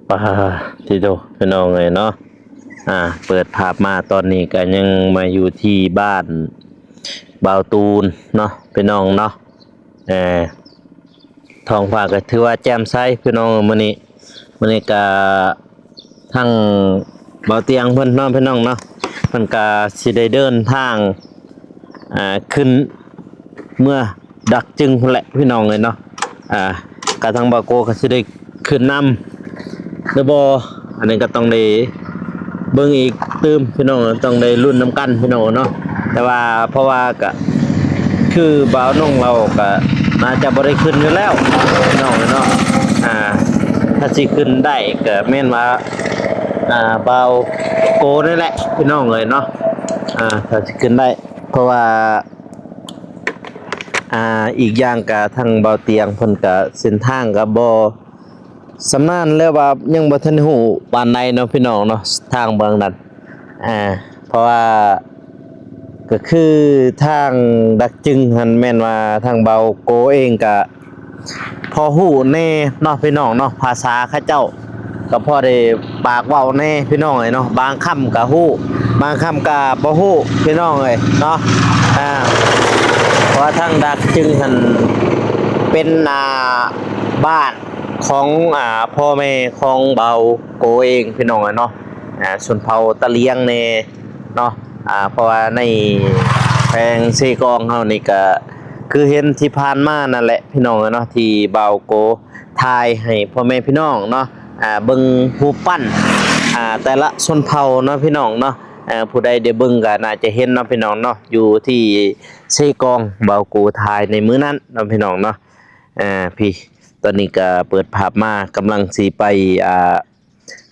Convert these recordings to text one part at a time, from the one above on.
ปาที่โตพี่น้องเลยเนาะเปิดภาพมาตอนนี้ก็ยังมาอยู่ที่บ้านบ่าวตูนเนาะพี่น้องเนาะเออท้องฟ้าก็ถือว่าแจ่มใสพี่น้องมื้อนี้ก็ทั้งบ่าวเตียงเพิ่นเนาะพี่น้องเนาะเพิ่นก็สิได้เดินทางขึ้นเมื่อดักจึงพุ่นแหละพี่น้องเลยเนาะก็ทางบ่าวโกก็สิได้ขึ้นนำเด้อบ่อันนี้ก็ต้องได้เบิ่งอีกตื่มพี่น้องต้องได้ลุ้นนำกันพี่น้องเนาะแต่ว่าเพราะว่าก็คือบ่าวน้องเราก็น่าจะบ่ได้ขึ้นอยู่แล้วพี่น้องเนาะถ้าสิขึ้นได้ก็แม่นว่าบ่าวโกนี่แหละพี่น้องเลยเนาะถ้าสิขึ้นได้เพราะว่าอีกอย่างก็ทางเบาเตียงเพิ่นก็เส้นทางก็บ่สำนาญแล้วว่ายังบ่ทันฮู้ปานใดเนาะพี่น้องเนาะทางเบิ่งนั้นเพราะว่าก็คือทางดักจึงหันแม่นว่าทางเบาโกเองก็พอฮู้แน่เนาะพี่น้องเนาะภาษาเขาเจ้าก็พอได้ปากเว้าแน่พี่น้องเอ้ยเนาะบางคำก็ฮู้บางคำก็บ่ฮู้พี่น้องเอ้ยเนาะเพราะทางดักจึงหันเป็นบ้านของพ่อแม่ของเบาโกเองพี่น้องเนาะชนเผ่าตะเลียงเน่เนาะเพราะว่าในแปลงเซกองเฮานี่ก็คือเห็นที่ผ่านมานั่นแหละพี่น้องเนาะที่เบาโกทายให้พ่อแม่พี่น้องเนาะเบิ่งรูปปั้นแต่ละชนเผ่าเนาะพี่น้องเนาะผู้ใดได้เบิ่งก็น่าจะเห็นเนาะพี่น้องเนาะอยู่ที่เซกองเบาโกทายในมื้อนั้นเนาะพี่น้องเนาะพี่ตอนนี้ก็เปิดภาพมากำลังสิไป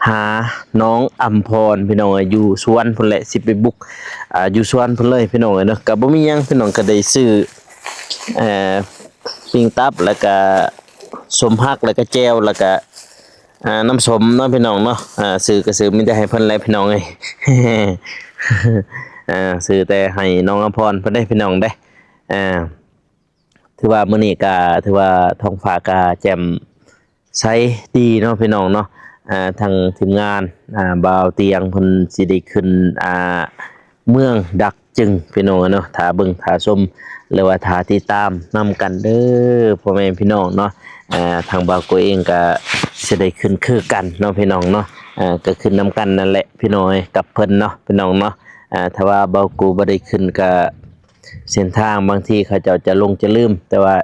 หาน้องอัมพรพี่น้องอยู่สวนพุ่นแหละสิไปบุกอยู่สวนพุ่นเลยพี่น้องเนาะก็บ่มีหยังพี่น้องก็ได้ซื้อปิ้งตับแล้วก็สมฮักแล้วก็แจ่วแล้วก็น้ำส้มเนาะพี่น้องเนาะซื้อก็ซื้อมีแต่ให้เพิ่นแหละพี่น้องเอ้ย ซื้อแต่ให้น้องอัมพรเพิ่นได้พี่น้องได้ถือว่ามื้อนี้ก็ถือว่าท้องฟ้าก็แจ่มใสดีเนาะพี่น้องเนาะทางทีมงานบ่าวเตียงเพิ่นสิได้ขึ้นเมืองดักจึงพี่น้องเนาะถ้าเบิ่งถ้าชมหรือว่าถ้าติดตามนำกันเด้อพ่อแม่พี่น้องเนาะทางบ่าวโกเองก็สิได้ขึ้นคือกันเนาะพี่น้องเนาะก็ขึ้นนำกันนั่นแหละพี่น้องกับเพิ่นเนาะพี่น้องเนาะถ้าว่าบ่าวโกบ่ได้ขึ้นก็เส้นทางบางทีเขาเจ้าจะลงจะลืมแต่ว่า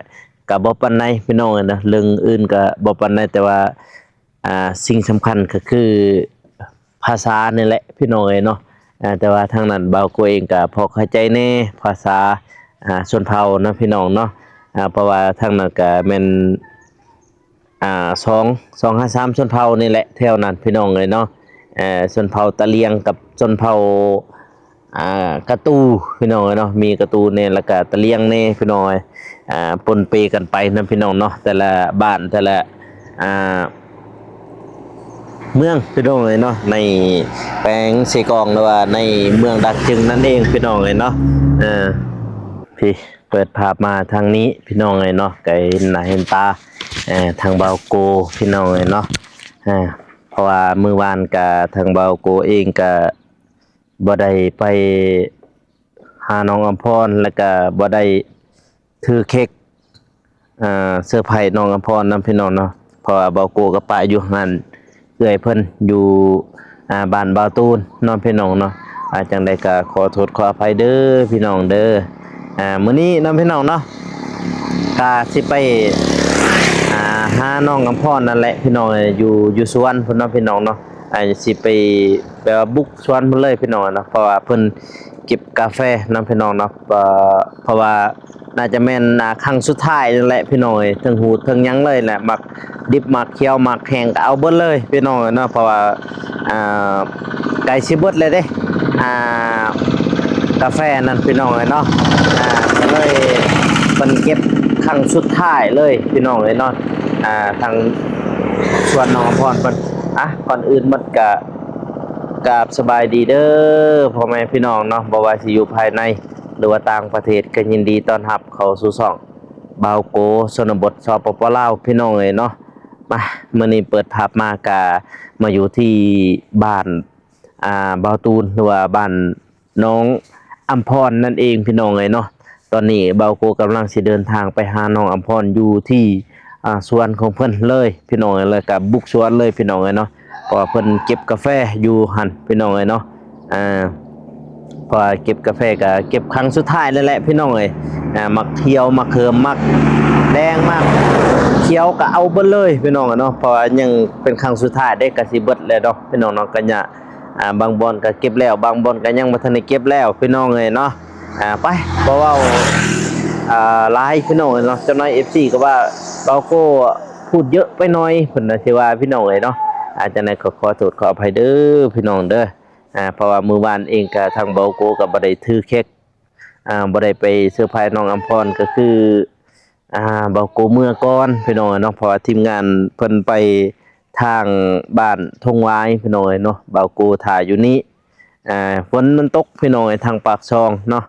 ก็บ่ปานใดพี่น้องนะเรื่องอื่นก็บ่ปานใดแต่ว่าสิ่งสำคัญก็คือภาษานี่แหละพี่น้องเนาะแต่ว่าทางนั้นบ่าวโกเองก็พอเข้าใจแน่ภาษาชนเผ่านะพี่น้องเนาะเพราะว่าทางนั้นก็แม่น253ชนเผ่านี่แหละแถวนั้นพี่น้องเนาะชนเผ่าตะเลียงกับชนเผ่ากระตูพี่น้องเนาะมีกระตูเนี่ยแล้วก็ตะเลียงเนี่ยพี่น้องปนเปกันไปนะพี่น้องเนาะแต่ละบ้านแต่ละเมืองพี่น้องเลยเนาะในแปลงเซกองหรือว่าในเมืองดักจึงนั่นเองพี่น้องเลยเนาะพี่เปิดภาพมาทางนี้พี่น้องเลยเนาะไก่หน้าเห็นตาทางเบาโกพี่น้องเลยเนาะเพราะว่ามื้อวานกับทางเบาโกเองกับบ่ได้ไปหาน้องอัมพรแล้วก็บ่ได้ถือเค้กเซอร์ไพรส์น้องอัมพรนำพี่น้องเนาะเพราะว่าเบาโกกับป้าอยู่หั่นเอื้อยเพิ่นอยู่บ้านบ่าวตูนน้องพี่น้องเนาะจังใดก็ขอโทษขออภัยเด้อพี่น้องเด้อมื้อนี้น้องพี่น้องเนาะก็สิไปหาน้องอัมพรนั่นแหละพี่น้องอยู่สวนพุ่นเนาะพี่น้องเนาะสิไปแบบว่าบุกสวนเพิ่นเลยพี่น้องเนาะเพราะว่าเพิ่นเก็บกาแฟนำพี่น้องเนาะเพราะว่าน่าจะแม่นครั้งสุดท้ายนั่นแหละพี่น้องทั้งหูทั้งหยังเลยแหละมักดิบมักเคี้ยวมักแห้งก็เอาเบิดเลยพี่น้องเนาะเพราะว่าไก่สิเบิดเลยเด้กาแฟนั่นพี่น้องเนาะก็เลยเพิ่นเก็บครั้งสุดท้ายเลยพี่น้องเนาะทางสวนน้องอภรเพิ่นก่อนอื่นมันก็กราบสบายดีเด้อพ่อแม่พี่น้องเนาะบ่ว่าสิอยู่ภายในหรือว่าต่างประเทศก็ยินดีต้อนรับเข้าสู่ช่องบ่าวโกชนบทสปปลาวพี่น้องเนาะ มามื้อนี้เปิดภาพมากะมาอยู่ที่บ้านบ่าวตูนหรือว่าบ้านน้องอัมพรนั่นเองพี่น้องเอ้ยเนาะตอนนี้บ่าวโกกำลังสิเดินทางไปหาน้องอัมพรอยู่ที่สวนของเพิ่นเลยพี่น้องเอ้ยแล้วก็บุกสวนเลยพี่น้องเอ้ยเนาะเพราะว่าเพิ่นเก็บกาแฟอยู่หั่นพี่น้องเอ้ยเนาะอ่าเพราะว่าเก็บกาแฟก็เก็บครั้งสุดท้ายแล้วแหละพี่น้องเอ้ยมักเขียวมักเขิมมักแดงมากเขียวก็เอาเบิดเลยพี่น้องเนาะเพราะว่ายังเป็นครั้งสุดท้ายได้ก็สิเบิดแล้วเนาะพี่น้องเนาะก็อย่าบางบ่อนก็เก็บแล้วบางบ่อนก็ยังบ่ทันได้เก็บแล้วพี่น้องเอ้ยเนาะไปบ่เว้าหลายพี่น้องเอ้ยเนาะเจ้าน้อย FC ก็ว่าเบาโก้พูดเยอะไปหน่อยเพิ่นน่ะสิว่าพี่น้องเอ้ยเนาะจังได๋ก็ขอโทษขออภัยเด้อพี่น้องเด้อเพราะว่ามื้อวานเองก็ทางเบาโก้ก็บ่ได้ถือเค้กบ่ได้ไปเซอร์ไพรส์น้องอัมพรก็คือเบาโกเมื่อก่อนพี่น้องเนาะเพราะว่าทีมงานเพิ่นไปทางบ้านทงหวายพี่น้องเนาะเบาโกถ่ายอยู่นี้ฝนมันตกพี่น้องทางปากช่องเนาะ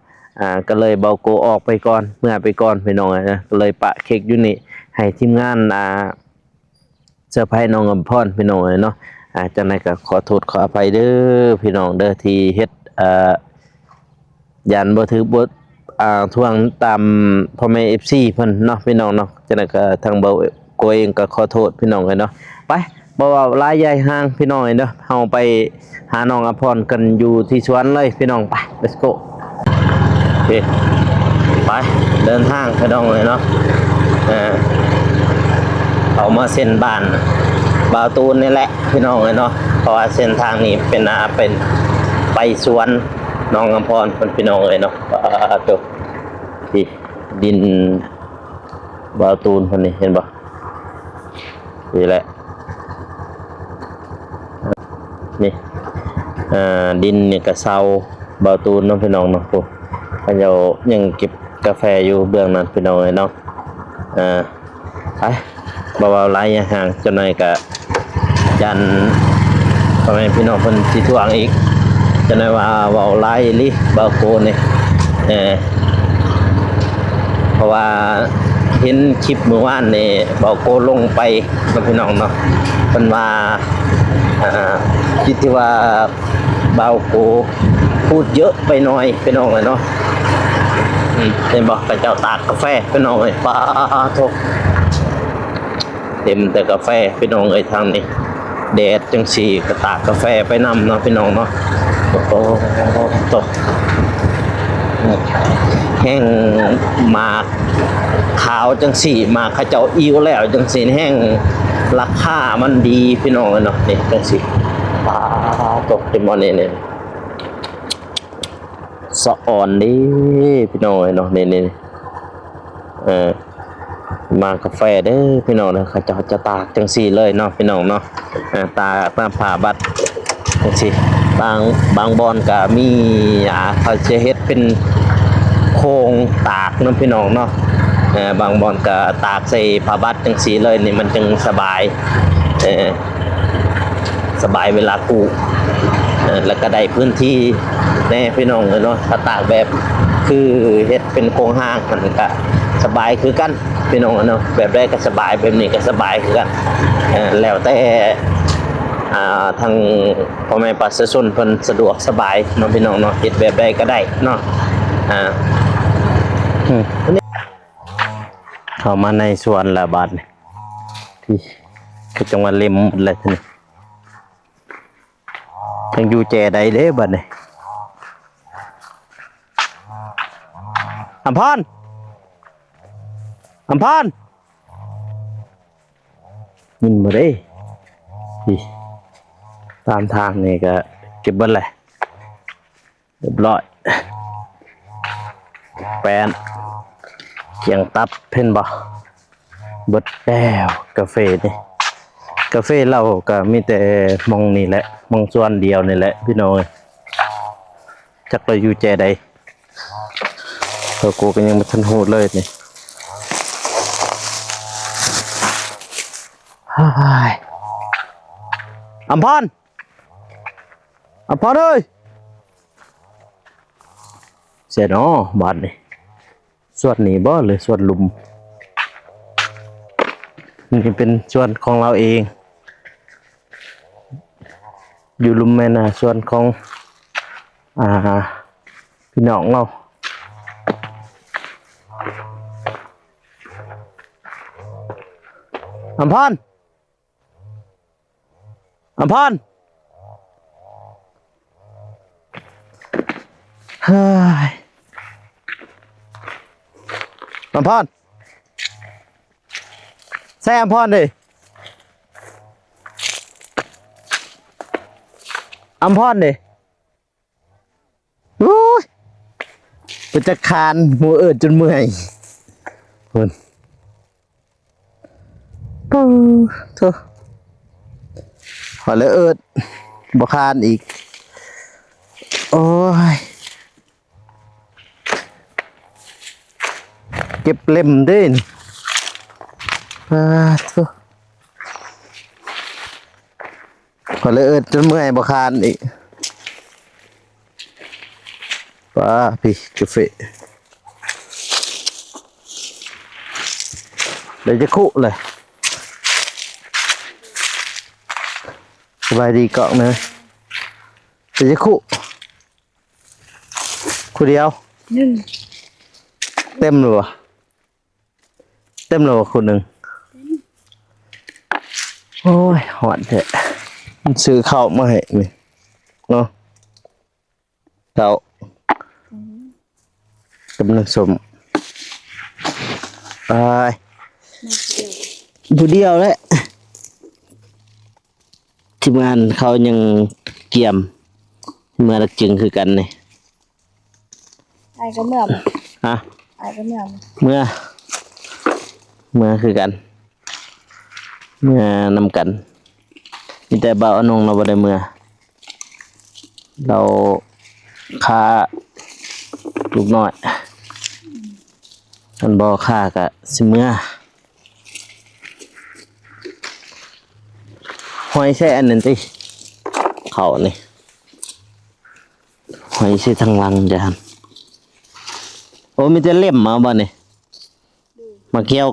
ก็เลยเบาโกออกไปก่อนเมื่อไปก่อนพี่น้องนะก็เลยปะเค้กอยู่นี่ให้ทีมงานเซอร์ไพรส์น้องอัมพรพี่น้องเนาะจังได๋ก็ขอโทษขออภัยเด้อพี่น้องเด้อที่เฮ็ดยันบ่ถือบททวงตามพ่อแม่ FC เพิ่นเนาะพี่น้องเนาะจังนั้นก็ทางเบาโกเองก็ขอโทษพี่น้องเลยเนาะไปบ่เว้าหลายใหญ่ห่างพี่น้องเด้อเฮาไปหาน้องอภรณ์กันอยู่ที่สวนเลยพี่น้องไป let's go โอเคไปเดินทางพี่น้องเลยเนาะเขามาเส้นบ้านบ่าวตูนนี่แหละพี่น้องเลยเนาะเพราะว่าเส้นทางนี้เป็นไปสวนน้องอภรณ์เป็นพี่น้องเลยเนาะตัวที่ดินบ่าวตูนคนนี้เห็นบ่นี่แหละนี่ดินเนี่ยกระเซาบ่าวตูนน้องพี่น้องเนาะพวกเขาเจ้ายังเก็บกาแฟอยู่เบื้องนั้นพี่น้องเลยเนาะไปบ่าวไล่ห่างจนหน่อยก็ยันทำไมพี่น้องเพิ่นสิทวงอีกจะได้ว่าเว้าไล่ลิบ่าวโกนี่เพราะว่าเห็นคลิปเมื่อวานนี่บ่าวโกลงไปกับพี่น้องเนาะเพิ่นว่าคิดที่ว่าบ่าวโกพูดเยอะไปหน่อยพี่น้องเนาะเห็นบ่กระเจ้าตากกาแฟพี่น้องป้าโทเต็มแต่กาแฟพี่น้องทางนี้แดดจังสี่ก็ตากกาแฟไปนำเนาะพี่น้องเนาะโอ้ตกแห้งมาขาวจังสี่มาเขาเจ้าอิ่วแล้วจังสี่แห้งราคามันดีพี่น้องเนาะนี่จังสี่ปลาตกเต็มวันนี้สะอ่อนดิพี่น้องเนาะนี่มากาแฟเด้อพี่น้องนะเขาจะตากจังสี่เลยเนาะพี่น้องเนาะตากน้ำผ่าบัดจังสี่บางบอนก็มีเขาจะเฮ็ดเป็นโครงตากน้ำพี่น้องเนาะบางบอนก็ตากใส่ผ้าบัดจังสีเลยนี่มันจึงสบายสบายเวลาปลูกแล้วก็ได้พื้นที่แน่พี่น้องเลยเนาะถ้าตากแบบคือเฮ็ดเป็นโครงห้างมันก็สบายคือกันพี่น้องเนาะแบบแรกก็สบายแบบนี้ก็สบายคือกันแล้วแต่ทางพ่อแม่ประชาชนเพิ่นสะดวกสบายเนาะพี่น้องเนาะเฮ็ดแบบใดก็ได้เนาะเข้ามาในสวนละบาทนี่ที่คือจังหวัดเล็มอะไรทีนี้ยังอยู่แจใดเด้บัดนี่อัมพรยินบ่ได้ตามทางนี่ก็เก็บเบิดเลยเรียบร้อยแปนเคียงตับเพ่นบ่เบิดแล้วกาแฟนี่กาแฟเราก็มีแต่มองนี่แหละมองส่วนเดียวนี่แหละพี่น้องจักเราอยู่แจใดกูก็ยังไม่ทันหูเลยนี่อัมพรเอ้ยเสียเนาะบาดนี่สวดนี่บ่หรือสวดลุม นี่เป็นส่วนของเราเอง อยู่ลุมแม่น่ะส่วนของพี่น้องเราอัมพรอัมพรเฮ้ยอัมพรใส่อัมพรดิอัมพรดิโอ้ยเป็นจะคานหมูจนเมื่อยคุณเถอะขอเลยบ่คานอีกโอ้ยเก็บเล่มด้วยนี่เถอะขอเลยจนเมื่อยบ่คานอีกป้าพี่กาแฟเดี๋ยวจะคุเลยสบายดีเกาะไหมเดี๋ยวจะคุเดียวเต็มเลยวะเต็มเลยวะคนหนึ่งโอ้ยหอนเถอะมันซื้อข้าวมาให้นี่เนาะข้าวกำลังสมไปผู้เดียวเลยทีมงานเขายังเกี่ยมเมื่อรักจึงคือกันนี่ไอ้ก็เมื่อมฮะไอ้ก็เมื่อมเมื่อคือกันเมื่อนำกันมีแต่บ่าวอนงเราบ่ได้เมื่อเราค่าลูกน้อยอันบ่ค่ากะสิเมื่อหอยใช่อันนั้นติเขานี่หอยใช่ทางลังจ้ะโอ้มีแต่เล่มมาบ่นี่มาเคี้ยว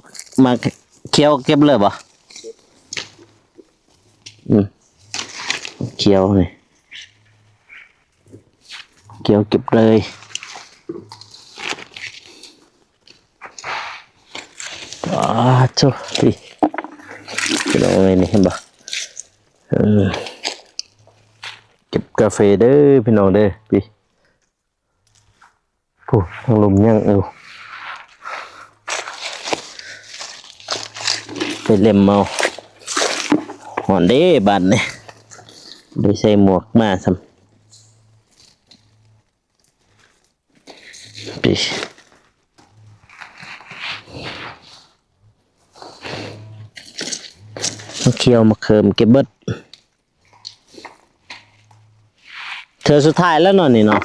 เก็บเลยบ่เคี้ยวนี่เคี้ยวเก็บเลยจุดิพี่น้องเลยนี่เห็นบ่เก็บกาแฟเด้อพี่น้องเด้อพี่ผู้ทางลมยังไปเล่มเมาหอนเด้บาดนี่โดยใส่หมวกมาซ้ำพี่เคี่ยวมะเขือเก็บเบิดเธอสุดท้ายแล้วเนาะนี่เนาะ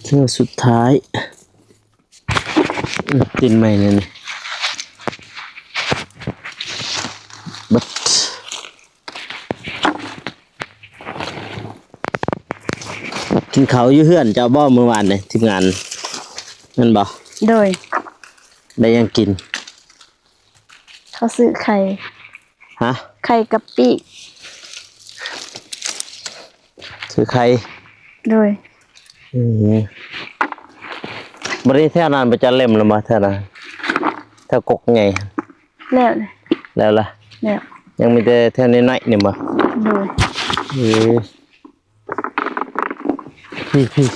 เธอสุดท้ายตินใหม่เนี่ยนี่บัดกินเขาอยู่เฮือนเจ้าบ่เมื่อวานเนี่ยทีมงานนั่นบ่โดยได้ยังกินเขาซื้อไข่ฮะไข่กับปีกซื้อไข่โดยบริเท่านานไปจะเล่มแล้วมาเท่านั้นเท่ากกไงแล้วเลยแล้วล่ะแล้วยังมีแต่เท่านี้น้อยนี่บ่โดยพี่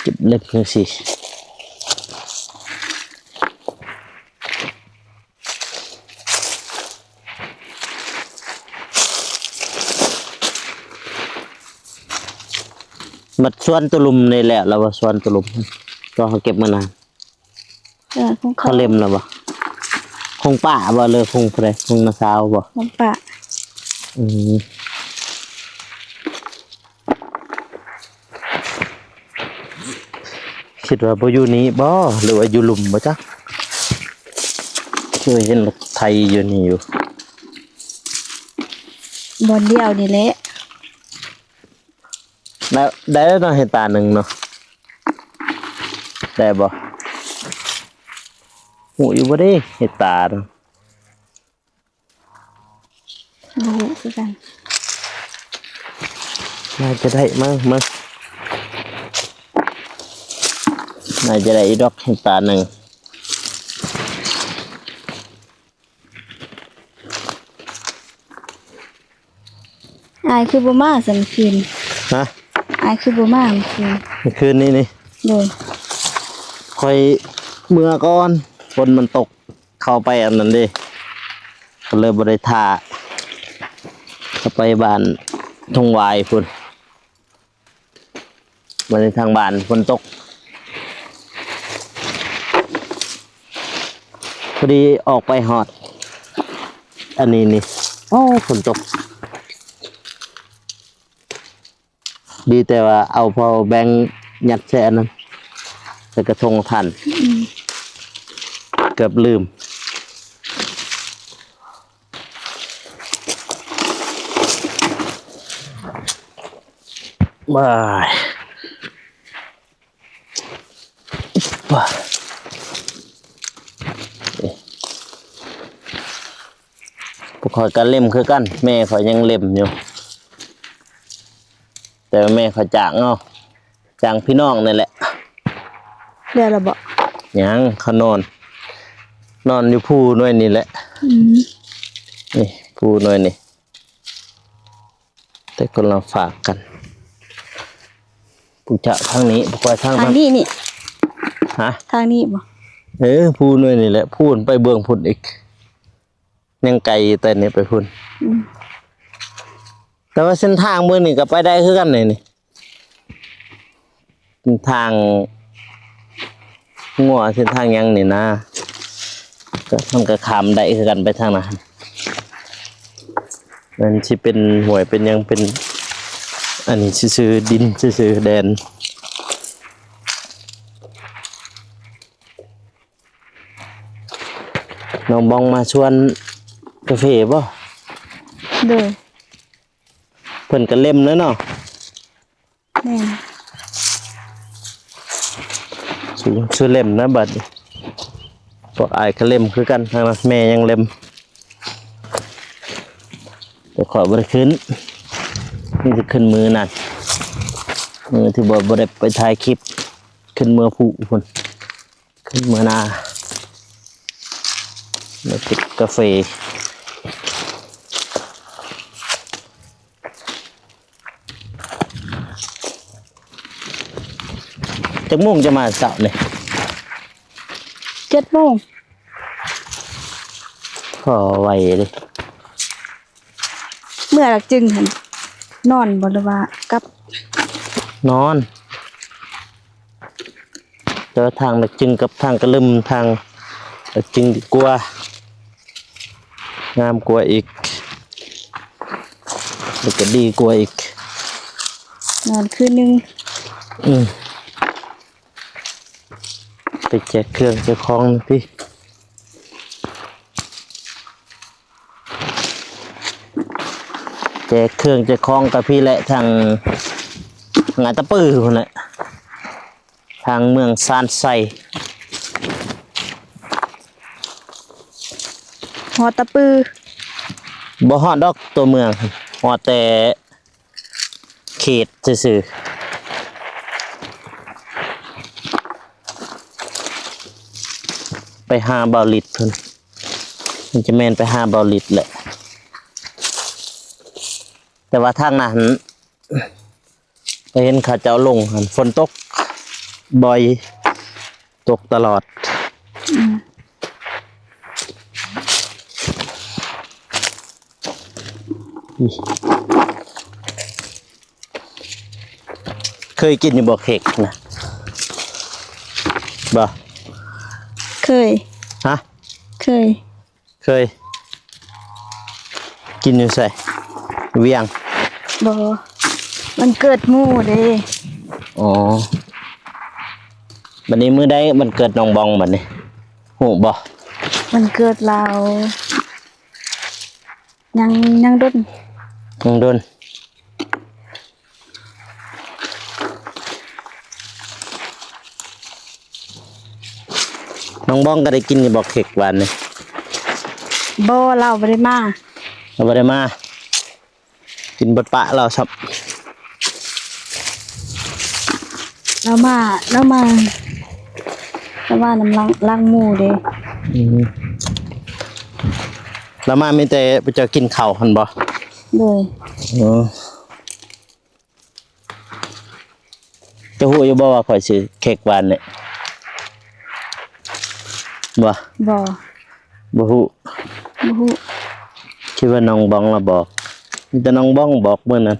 เก็บเล็บหน่อยสิมัดส่วนตุลุมนี่แหละเราว่าส่วนตุลุมก็เขาเก็บมานานเขาเล็มแล้วบ่คงป่าบ่เลยคงอะไรคงนาซาวบ่คงป่าคิดว่าบ่อยู่นี้บ่หรือว่าอยู่หลุมบ่จ๊ะคือเห็นรถไทยอยู่นี่อยู่บอนเดียวนี่แหละ แล้วได้แล้วเนาะเห็ดตาหนึ่งเนาะได้บ่หูอยู่บ่ได้เห็ดตาเนาะ บ่ฮู้คือกัน น่าจะได้มั้งน่าจะได้อีดอกเห็ดตาหนึ่ง อายคือบ่มาสำคืน ฮะ อายคือบ่มาเมื่อคืน เมื่อคืนนี้นี่ โดย คอยเมื่อก่อนฝนมันตกเข้าไปอันนั้นดิก็เลยบริท่าเข้าไปบ้านทงวายพุ่นมาในทางบ้านฝนตกพอดีออกไปหอด อันนี้นี่โอ้ฝนตก ดีแต่ว่าเอาพอแบงค์ยัดแช่นั้นใส่กระทงทันเกือบลืมบายว้าพวกข่อยก็เล่มคือกัน แม่ข่อยยังเล่มอยู่ แต่ว่าแม่ข่อยจางเนาะจางพี่น้องนี่แหละ เดี๋ยวเราบ่ ยังเขานอนอยู่ภูหน่วยนี่แหละ นี่ภูหน่วยนี่แต่คนเราฝากกันปูจะทางนี้ปูไปทาง ทาง นั้น นี้นี่ ฮะ ทางนี้บ่ ภูหน่วยนี่แหละพูนไปเบื้องพุ่นอีก ยังไกลแต่นี่ไปพุ่น อืม แต่ว่าเส้นทางเบื้องนี่ก็ไปได้คือกันเลยนี่เส้นทางงัวเส้นทางหยังนี่นะก็มันก็ขามได้คือกันไปทางนั้นมันที่เป็นห่วยเป็นหยังเป็น อันนี้ซื่อๆดินซื่อๆแดนน้องบองมาชวนกาแฟป่ะ โดย เพิ่นก็เล่มแล้วเนาะ แม่น ชื่อเล่มนะบัดนี้พวกอายก็เล่มคือกันทางนั้นแม่ยังเล่มแต่ขอบ่ได้ขึ้นนี่จะขึ้นมือนั่นมือที่บ่ได้ไปถ่ายคลิปขึ้นมือผู้พุ่นขึ้นมือหน้ามาติดกาแฟจักโมงจะมาเสาร์นี่ 7 โมง ขอไว้เลย เมื่อหลักจึงหั่นนอนบ่หรือว่ากลับ นอนแต่ว่าทางนักจึงกับทางกระลึมทางนักจึงดีกว่างามกว่าอีกแล้วก็ดีกว่าอีก นอนคืนนึง ไปแจกเครื่องแจกของพี่แจกเครื่องแจกของกับพี่และทางงานตะปื้อคนละทางเมืองซานไซ หอตะปือ บ่ฮอดดอกตัวเมืองฮอดแต่เขตซื่อๆไปหาเบาลิดเพิ่นมันจะแม่นไปหาเบาลิดแหละ แต่ว่าทางนั้นไปเห็นเขาเจ้าลงหันฝนตกบ่อยตกตลอดเคยกินอยู่บ่เค้กนะบ่ เคย ฮะ เคย เคย กินอยู่ใส่เวียง บ่มันเกิดหมู่เด้ อ๋อบัดนี้มื้อใดมันเกิดน้องบองบัดนี้ฮู้บ่ มันเกิดเรายังดน น้องโดน น้องบ้องก็ได้กินอยู่บ่เค้กหวานนี่ บ่เราบ่ได้มา เราบ่ได้มากินบดปะเราครับ เรามาน้ำล้างหมูเด้ แล้วมามีแต่ไปเจอกินข้าวหั่นบ่ เลย อ๋อจะฮู้อยู่บ่ว่าข่อยสิเค้กหวานนี่บ่ บ่ บ่ฮู้ บ่ฮู้ คิดว่าน้องบ้องละบอกมีแต่น้องบ้องบอกมื้อนั้น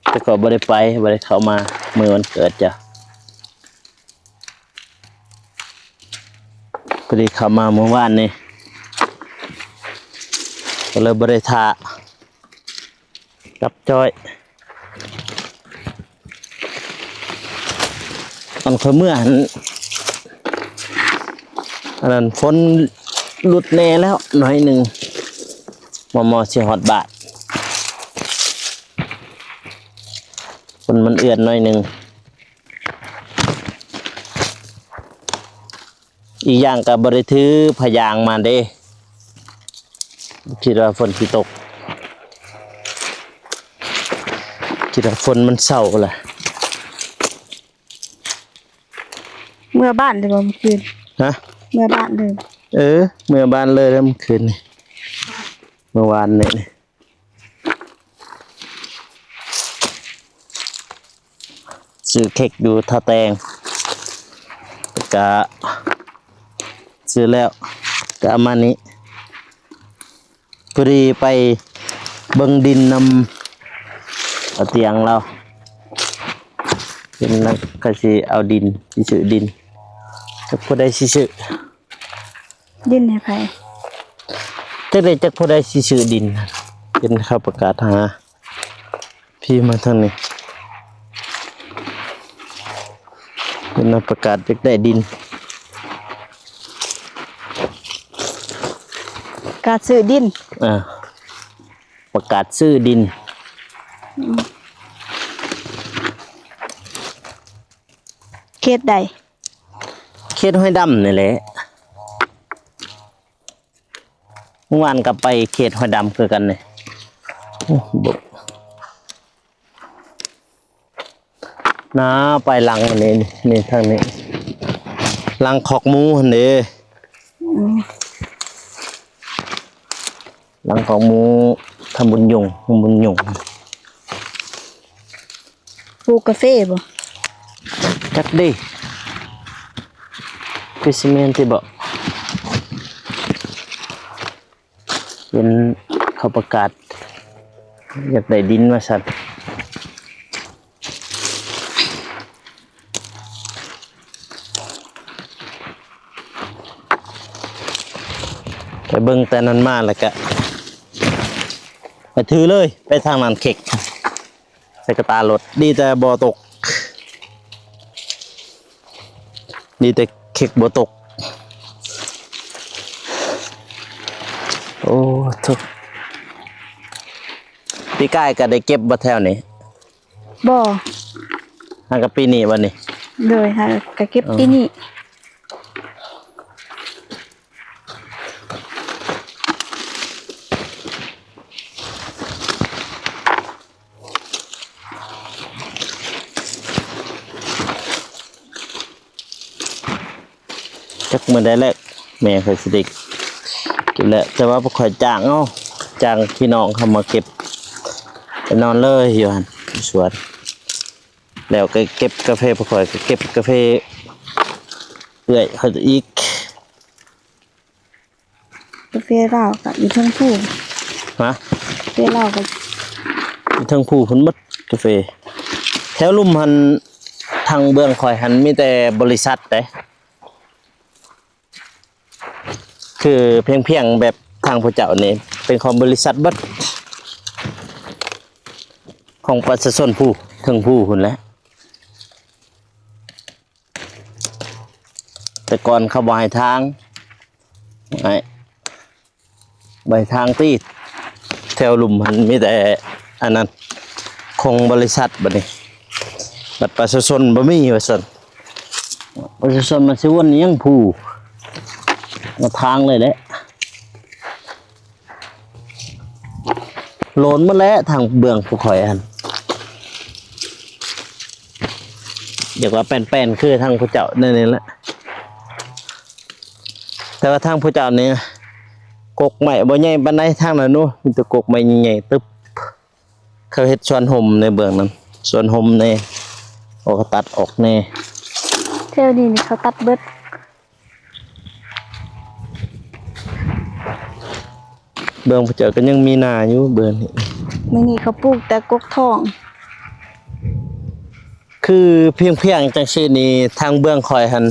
แต่ก็บ่ได้ไปบ่ได้เข้ามามื้อวันเกิดจ้ะพอดีเข้ามาเมื่อวานนี่ก็เลยบ่ได้ท่ากับจอยตอนค่อยเมื่อหันอันนั้นฝนหลุดแน่แล้วหน่อยหนึงมอสิฮอดบาทฝนมันเอื้อนหน่อยหนึงอีกอย่างก็บ่ได้ถือพยางมาเด้คิดว่าฝนสิตกคิดว่าฝนมันเศร้าล่ะ เมื่อบ้านเด้อบ่เมื่อคืน ฮะ เมื่อบ้านเด้อ เมื่อบ้านเลยแล้วเมื่อคืนนี่เมื่อวานนี่ซื้อเค้กอยู่ท่าแตงก็ซื้อแล้วก็เอามานี้พอดีไปเบิ่งดินนำเอาเตียงเราเป็นนักก็สิเอาดินสิซื้อดินจักผู้ใดสิซื้อ ดินให้ไผ จักได้จักผู้ใดสิซื้อดินเป็นเขาประกาศหาพี่มาทางนี้เป็นนักประกาศจักได้ดิน กาซื้อดิน ประกาศซื้อดิน เขตใด เขตห้วยดำนี่แหละเมื่อวานกลับไปเขตห้วยดำคือกันนี่บุกน้าไปหลังอันนี้นี่ทางนี้หลังขอกหมูอันนี้หลังของหมูทำบุญยงปลูกกาแฟบ่ จักดิพิซเมนที่บอกเป็นเขาประกาศอยากได้ดินมาสั่นไปเบิ่งแต่นั้นมาแล้วก็ไปถือเลยไปทางนั้นเข็กใส่กระตารถดีแต่บ่ตกดีแต่เข็กบ่ตกโอ้ทุกปีกายก็ได้เก็บบ่แถวนี้ บ่ ทางกับปีนี้วันนี้ เลยค่ะก็เก็บที่นี่ จักมื้อใดแรกแม่เคยสิเด็กเก็บแล้วแต่ว่าบ่ค่อยจ้างเอาจ้างพี่น้องเขามาเก็บไปนอนเลยอยู่หั่นสวนแล้วก็เก็บกาแฟบ่ค่อยก็เก็บกาแฟเอื้อยเขาจะอีก กาแฟลาวก็อยู่เทั้งผู้ ฮะ กาแฟลาวก็ เทิงผู้เพิ่นหมดกาแฟแถวลุ่มหันทางเบื้องข่อยหันมีแต่บริษัทเด้คือเพียงแบบทางผู้เจ้านี่เป็นของบริษัทเบิดของประชาชนผู้ถึงผู้พุ่นแหละแต่ก่อนเขาบ่ให้ทางไอ้ใบทางที่แถวลุ่มหันมีแต่อันนั้นของบริษัทบัดนี้บัดประชาชนบ่มีว่าซั่นประชาชนมันสิวนยังผู้ มาทางเลยแหละโลนหมาแล้วทางเบื้องผู้ข่อยอันเดี๋ยวว่าแป้นๆคือทางผู้เจ้านั่นเองแหละแต่ว่าทางผู้เจ้านี่กกใหม่บ่ใหญ่ปานใดทางนั้นนู้นมีแต่กกใหม่ใหญ่ๆตึ๊บเขาเฮ็ดสวนห่มในเบื้องนั้นสวนห่มในโอ้เขาตัดออกแน่ เที่ยวนี้นี่เขาตัดเบิด เบื้องผู้เจ้าก็ยังมีนาอยู่เบื้องนี้ มื้อนี้เขาปลูกแต่กกทอง คือเพียงจังซี่นี้ทางเบื้องข่อยหัน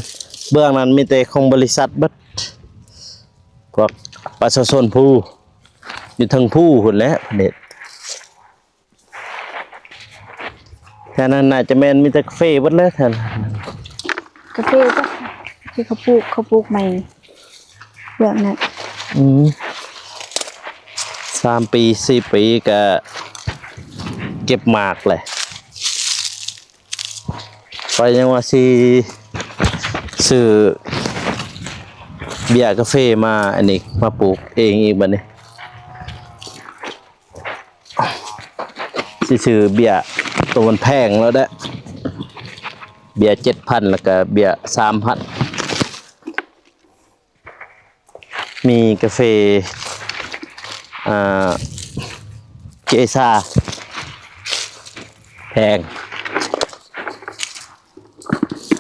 เบื้องนั้นมีแต่ของบริษัทเบิดพวกประชาชนผู้อยู่ทางผู้หุ่นแหละเด็ดแค่นั้นน่าจะแม่นมีแต่กาแฟเบิดแล้วท่าน กาแฟจ้ะที่เขาปลูกใหม่แบบนั้น 3 ปี4 ปีก็เก็บหมากเลยไปยังว่าสิซื้อเบียร์กาแฟมาอันนี้มาปลูกเองอีกบัดนี้สิซื้อเบียร์ตัวมันแพงแล้วเด้อเบียร์ 7,000 แล้วก็เบียร์ 3,000 มีกาแฟเจซ่าแพง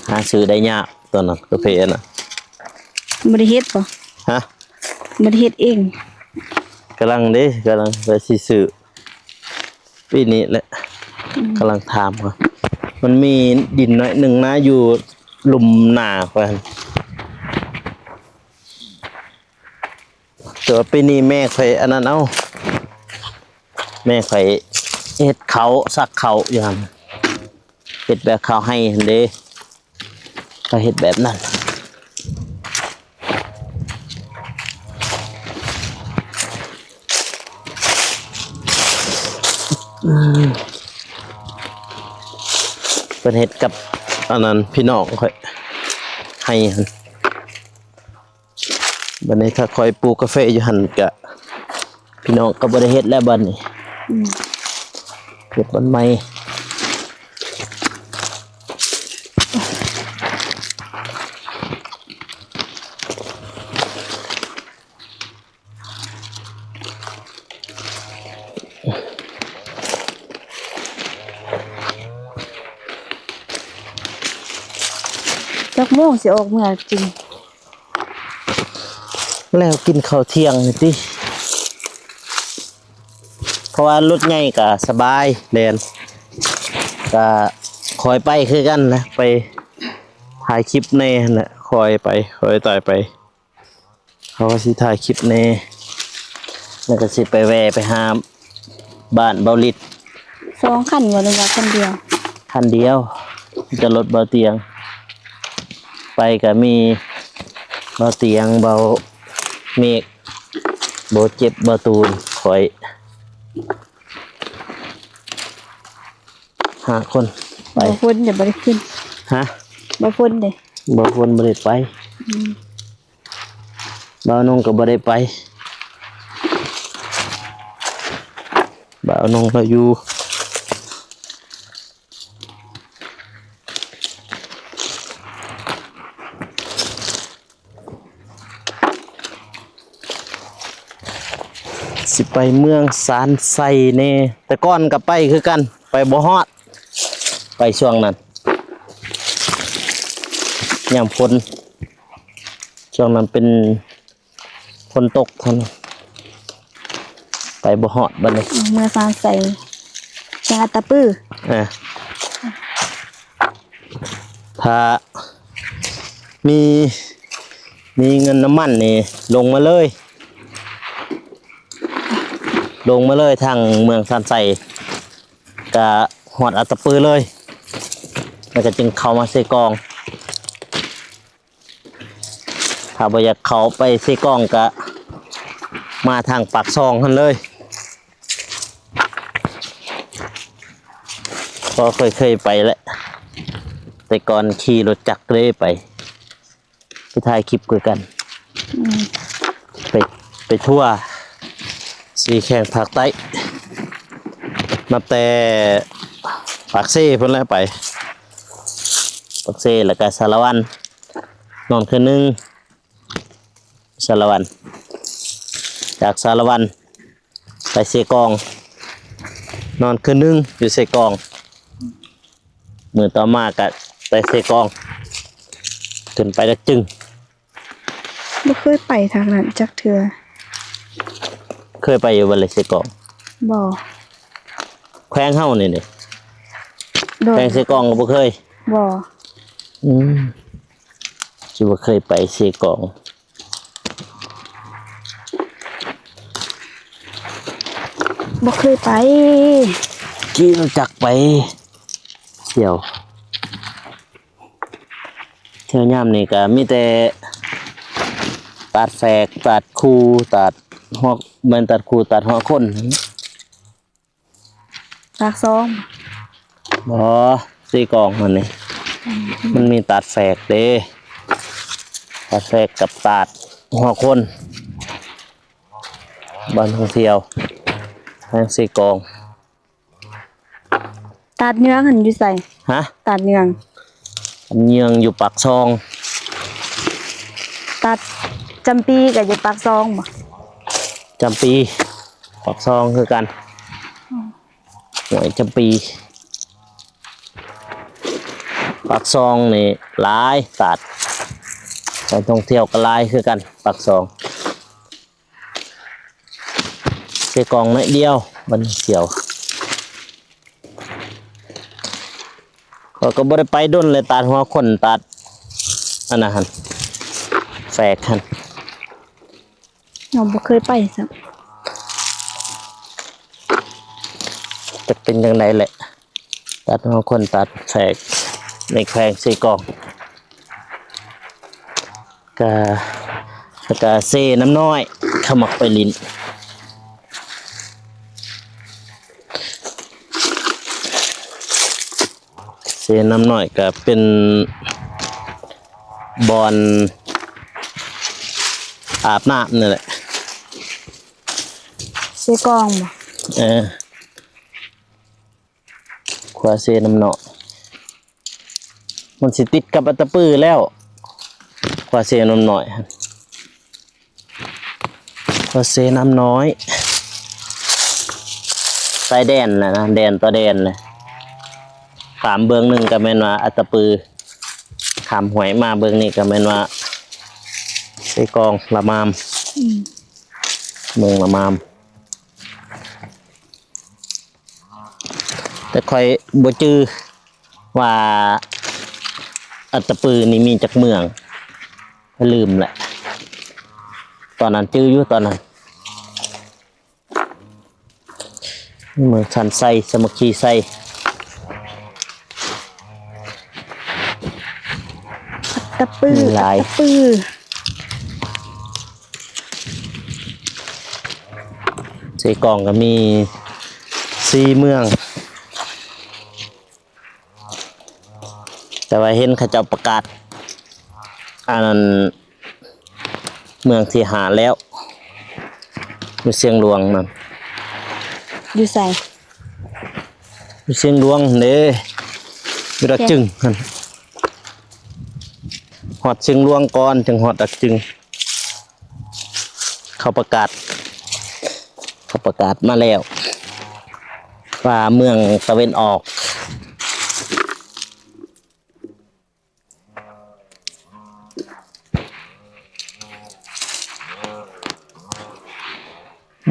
หาซื้อได้ยากตัวนั้นกาแฟน่ะ บ่ได้เฮ็ดบ่ ฮะ บ่ได้เฮ็ดเอง กำลังไปสิซื้อปีนี้แหละกำลังถามว่ามันมีดินน้อยหนึ่งนะอยู่หลุมหนาก่อนแต่ว่าปีนี้แม่ข่อยอันนั้นเอาแม่ข่อยเฮ็ดเขาซักเขาอยู่หั่นเฮ็ดแบบเขาให้หั่นเด้ก็เฮ็ดแบบนั้นเป็นเฮ็ดกับอันนั้นพี่น้องค่อยให้หั่นบัดนี้ถ้าค่อยปลูกกาแฟอยู่หั่นก็พี่น้องก็บ่ได้เฮ็ดแล้วบัดนี้เฮ็ดบันใหม่จักโมงสิออกเมื่อจริง แล้วกินข้าวเที่ยงนี่ติเพราะว่ารถใหญ่ก็สบายแล่นก็คอยไปคือกันนะไปถ่ายคลิปแน่นั่นแหละคอยต่อยไปเขาก็สิถ่ายคลิปแน่แล้วก็สิไปแวะไปหาบ้านเบาลิด 2คันบ่เลยว่าคันเดียว คันเดียวจะรถเบาเตียงไปก็มีเบาเตียงเบาเมฆเบาเจ็บเบาตูนคอย5 คนไป บ่พ้นเดี๋ยวบ่ได้ขึ้น ฮะ บ่พ้นเด้ บ่วนบ่ได้ไปบ่าวนงก็บ่ได้ไปบ่าวนงเราอยู่สิไปเมืองสานไซแน่แต่ก่อนก็ไปคือกันไปบ่ฮอดไปช่วงนั้นยามฝนช่วงนั้นเป็นฝนตกท่านไปบ่ฮอดบัดนี้ เมื่อฟานใส่แกงอัตตะปื้อ ถ้ามีเงินน้ำมันนี่ลงมาเลยทางเมืองซานไซกะฮอดอัตตปือเลยแล้วก็จึงเข้ามาเซกองถ้าบ่อยากเข้าไปเซกองกะมาทางปากซองหั่นเลยก็เคยไปแล้วแต่ก่อนขี่รถจักรเลยไปถ่ายคลิปคุยกัน ไปไปทั่วสีแข่งภาคใต้นับแต่ปากเซ่เพิ่นแล้วไปปากเซ่แล้วก็สารวันนอนคืนนึงสารวันจากสารวันไปเซกองนอนคืนนึงอยู่เซกองมื้อต่อมาก็ไปเซกองขึ้นไปแล้วจึง บ่เคยไปทางนั้นจักเทื่อ เคยไปอยู่บ่เลยเซกอง บ่ แขวงเฮานี่นี่ โด แข ยว งเซกองก็บ่เคย บ่ คิดว่าเคยไปเซกอง บ่เคยไป ที่รู้จักไปเที่ยวยามนี่ก็มีแต่ตัดแฝกตัดคูตัดฮอกแม่นตัดคูตัดฮอกคน ปากซอง บ่เซกองมันนี่มันมีตัดแฝกเด้ตัดแฝกกับตัดฮอกคนบ้านท่องเที่ยวทางเซกอง ตัดเนื้องหันอยู่ใส่ ฮะ ตัดเนื้อง เยืองอยู่ปากซอง ตัดจำปีก็อยู่ปากซองบ่ จำปีปากซองคือกันหน่วยจำปีปากซองนี่หลายสัตว์การท่องเที่ยวก็หลายคือกันปากซองเสกองน้อยเดียวบันเที่ยวก็บ่ได้ไปด้นเลยตัดหัวคนตัดอันนั้นหั่นแฝกหั่น เราบ่เคยไปซัก จะเป็นยังไงแหละตัดหัวคนตัดแฝกในแขวงเสกองกะเซน้ำน้อยขมักไปลิ้นเซน้ำน้อยก็เป็นบอนอาบน้ำนี่แหละ เสกองบ่ ขวาเซน้ำเนาะมันสิติดกับอัตตปือแล้วขวาเซน้ำหน่อยขวาเซน้ำน้อยสายแดนนะแดนต่อแดนเลยขามเบื้องหนึ่งก็แม่นว่าอัตตปือขามหวยมาเบื้องนี้ก็แม่นว่าเซกองละมามเมืองละมามแต่ค่อยบ่จื้อว่าอัตตปือนี่มีจากเมืองลืมแหละตอนนั้นจื้ออยู่ตอนนั้นเมืองชันไซสมัคคีไซ ตะปื้อ หลาย ตะปื้อ เซกองก็มี4 เมืองแต่ว่าเห็นเขาเจ้าประกาศอันนั้นเมืองที่หาแล้วอยู่เสียงหลวงนั่น อยู่ใส่ อยู่เสียงหลวงเด้อยู่ดักจึงหั่นฮอดเสียงหลวงก่อนถึงฮอดดักจึงเขาประกาศมาแล้วว่าเมืองตะเวนออก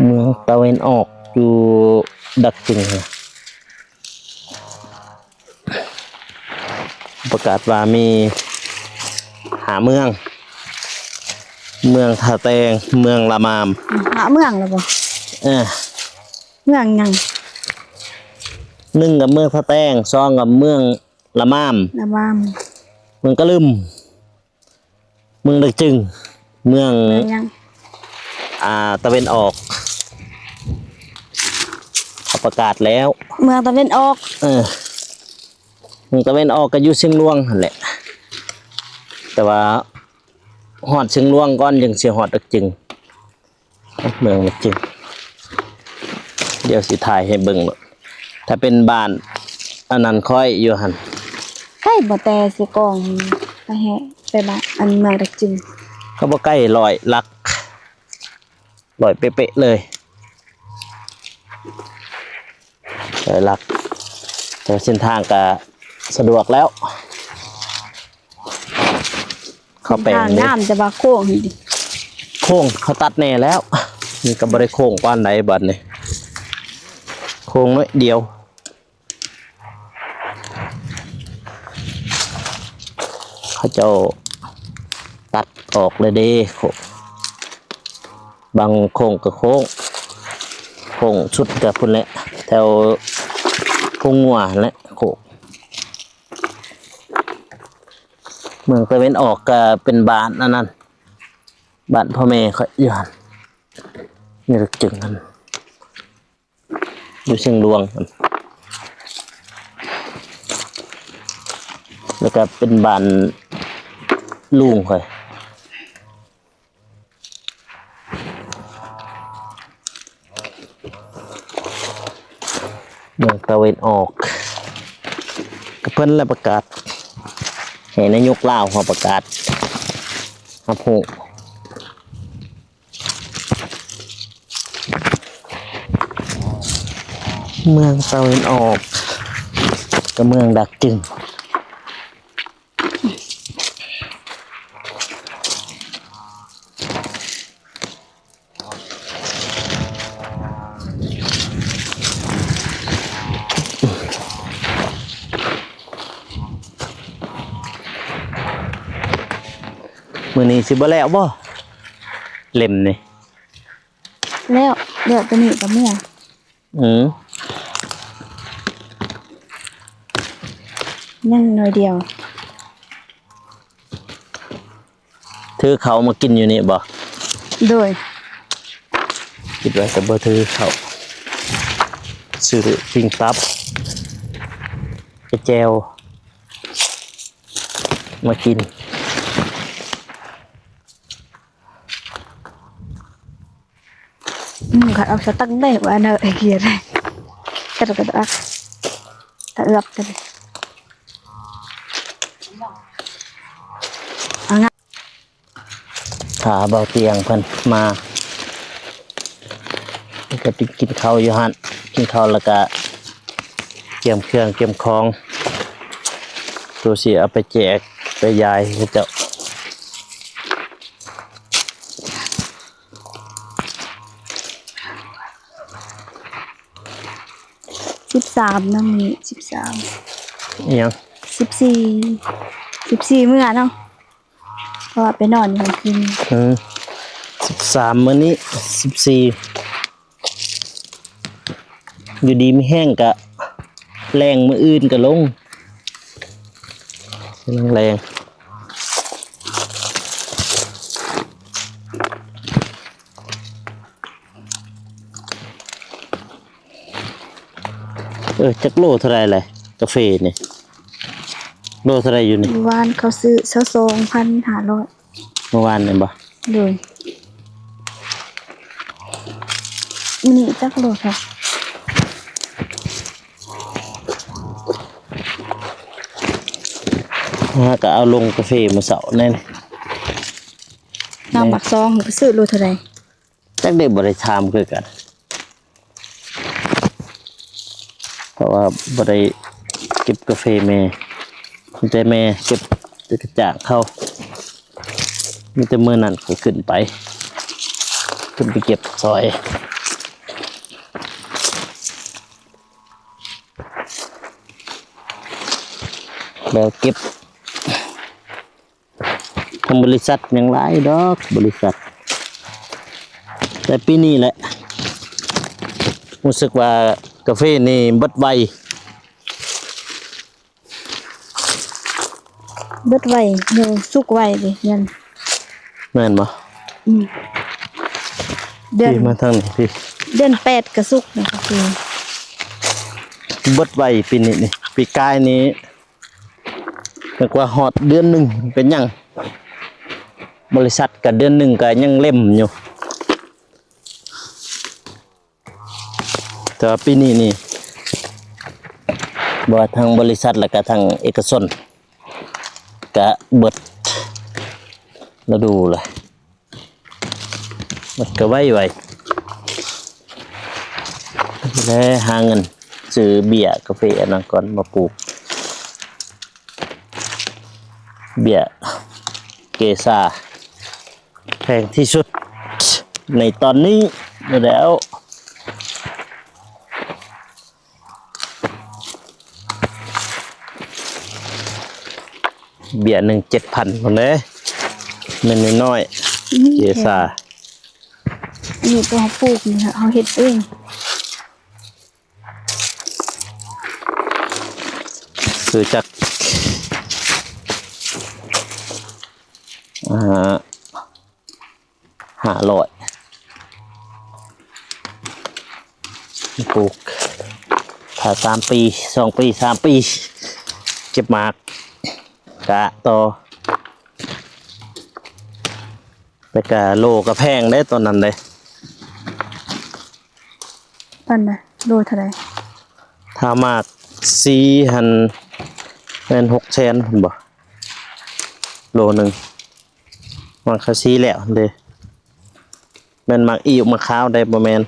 เมืองตะเวนออกอยู่ดักจึงนะประกาศว่ามี5 เมืองท่าแตงเมืองละมาม หาเมืองแล้วบ่ เออ เมืองหยัง 1กับเมืองท่าแตง2กับเมืองละมาม นะบ้าม เมืองกะลึมเมืองดักจึงเมือง เมืองหยัง ตะเวนออกเขาประกาศแล้ว เมืองตะเวนออก เมืองตะเวนออกก็อยู่เชียงรวงหั่นแหละแต่ว่า ฮอดเชียงรวงก่อนยังสิฮอดดักจึงเมืองดักจึงเดี๋ยวสิถ่ายให้เบิ่งถ้าเป็นบ้านอันนั้นค่อยอยู่หั่น ใกล้บ่แต่สิกองไปแฮะไปบ้านอันเมืองดักจึง ก็บ่ใกล้100ลัก100เป๊ะๆเลย100ลักแต่เส้นทางก็สะดวกแล้ว เข้าไป ทางน้ำจะว่าโค้งนี่ดิ โค้งเขาตัดแน่แล้วนี่ก็บ่ได้โค้งปานใดบัดนี้โค้งน้อยเดียวเขาเจ้าตัดออกเลยเด้โค้งบางโค้งก็โค้งชุดกับพุ่นแหละแถวโค้งงัวแหละโค้งเมืองตะเวนออกก็เป็นบ้านอันนั้นบ้านพ่อแม่เขาอยู่หั่นนี่รึกจึงนั่นอยู่เชียงรวงหั่นแล้วก็เป็นบ้านลุงค่อยเมืองตะเวนออกก็เพิ่นแล้วประกาศให้นายกลาวเขาประกาศครับฮู้เมืองตะเวนออกกับเมืองดักจึงมื้อนี้สิบ่แล้วบ่เล่มนี่ แล้วเดี๋ยวตัวนี้ก็เมื่อ ยังหน่อยเดียว ถือเขามากินอยู่นี่บ่ โดย คิดว่าจะบ่ถือเขาซื้อปิ้งตับกระแจวมากิน ขัดเอาสตั๊กได้ว่าเนอะไอ้เกียร์ได้กระอักตะเอือกกันเอางั้น ขาเบาเตียงเพิ่นมาก็ไปกินข้าวอยู่หั่นกินข้าวแล้วก็เตรียมเครื่องเตรียมของตัวสิเอาไปแจกไปยายเขาเจ้า 13นะมี13 อิหยัง 14เมื่อเนาะเพราะว่าไปนอนอยู่คืน 13มื้อนี้14อยู่ดีไม่แห้งกะแรงมื้ออื่นก็ลงแรงจักโลเท่าไรเลยกาแฟนี่โลเท่าไรอยู่นี่ วานเขาซื้อ22,500 เมื่อวานนี่บ่ เลยนี่จักโลค่ะ ก็เอาลงกาแฟมื้อเช้าแน่น น้ำบักซองก็ซื้อโลเท่าไหร่ จักได้บ่ได้ถามคือกันเพราะว่าบ่ได้เก็บกาแฟแม่มีแต่แม่เก็บแต่กระจ่างเข้ามีแต่มื้อนั้นก็ขึ้นไปเก็บซอยแล้วเก็บทางบริษัทยังหลายดอกบริษัทแต่ปีนี้แหละรู้สึกว่ากาแฟนี่เบิดไว เบิดไว้เดี๋ยวสุกไว้ดิเงิน แม่นบ่ เดือน พี่มาทางนี้พี่ เดือน8ก็สุกนะคะคือ เบิดไวปีนี้นี่ปีกายนี้นึกว่าฮอดเดือนหนึงเป็นหยัง บริษัทก็เดือนหนึ่งก็ยังเล่มอยู่แต่ว่าปีนี้นี่บ่ทางบริษัทแล้วก็ทางเอกชนก็เบิดแล้วดูเลยมันก็ไว้แล้วหาเงินซื้อเบียร์กาแฟอันนั้นก่อนมาปลูกเบียร์เกซาแพงที่สุดในตอนนี้แล้วเบียร์1 7,000คนเลยมันน้อยๆเกซา อันนี้ตัวเขาปลูกนี่ค่ะเขาเฮ็ดเอง ซื้อจาก500ปลูกถ้า3 ปี2 ปี 3 ปีเก็บหมากกะต่อแต่กะโลก็แพงได้ตอนนั้นเลย ปันนะโลเท่าไหร่ ถ้ามากซีหันเป็น600,000ผมบอกโลหนึ่งมันเขาซีแล้วเลยแมันมักอิ่วมาข้าวได้ประมาณ